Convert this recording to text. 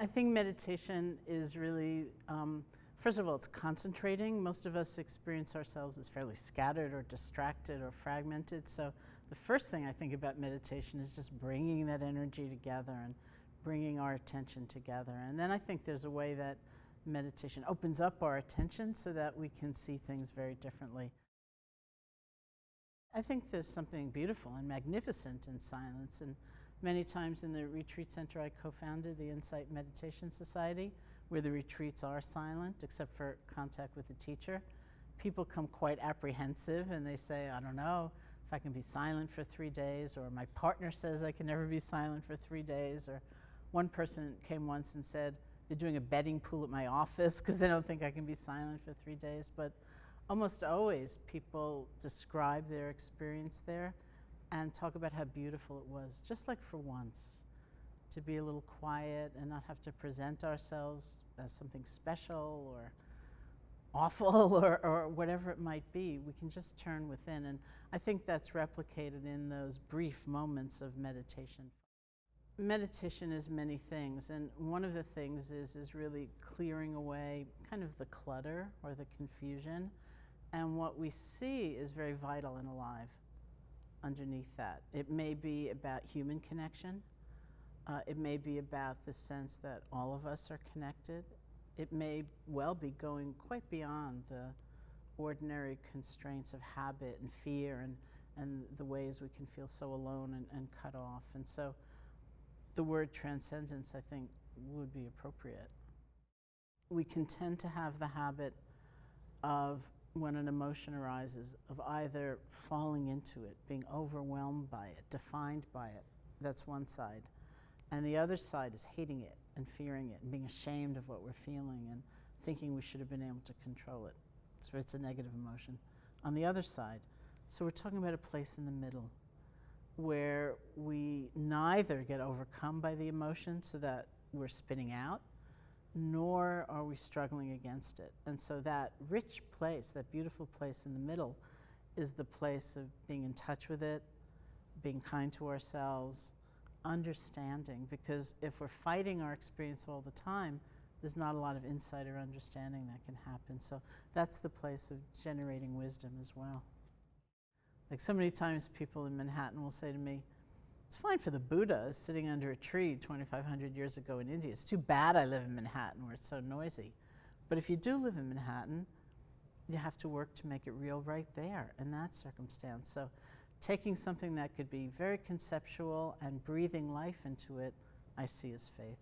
I think meditation is really, first of all, it's concentrating. Most of us experience ourselves as fairly scattered or distracted or fragmented. So the first thing I think about meditation is just bringing that energy together and bringing our attention together. And then I think there's a way that meditation opens up our attention so that we can see things very differently. I think there's something beautiful and magnificent in silence, and many times in the retreat center I co-founded, the Insight Meditation Society, where the retreats are silent except for contact with the teacher. People come quite apprehensive and they say, I don't know if I can be silent for 3 days, or my partner says I can never be silent for 3 days, or one person came once and said, they're doing a betting pool at my office because they don't think I can be silent for 3 days. But almost always people describe their experience there and talk about how beautiful it was, just like for once, to be a little quiet and not have to present ourselves as something special or awful or whatever it might be. We can just turn within, and I think that's replicated in those brief moments of meditation. Meditation is many things, and one of the things is really clearing away kind of the clutter or the confusion, and what we see is very vital and alive underneath that. It may be about human connection. It may be about the sense that all of us are connected. It may well be going quite beyond the ordinary constraints of habit and fear and the ways we can feel so alone and cut off. And so the word transcendence, I think, would be appropriate. We can tend to have the habit of, when an emotion arises, of either falling into it, being overwhelmed by it, defined by it. That's one side. And the other side is hating it and fearing it and being ashamed of what we're feeling and thinking we should have been able to control it. So it's a negative emotion. On the other side, so we're talking about a place in the middle where we neither get overcome by the emotion so that we're spinning out, nor are we struggling against it. And so that rich place, that beautiful place in the middle, is the place of being in touch with it, being kind to ourselves, understanding, because if we're fighting our experience all the time, there's not a lot of insight or understanding that can happen. So that's the place of generating wisdom as well. Like, so many times people in Manhattan will say to me, it's fine for the Buddha sitting under a tree 2,500 years ago in India. It's too bad I live in Manhattan where it's so noisy. But if you do live in Manhattan, you have to work to make it real right there in that circumstance. So taking something that could be very conceptual and breathing life into it, I see as faith.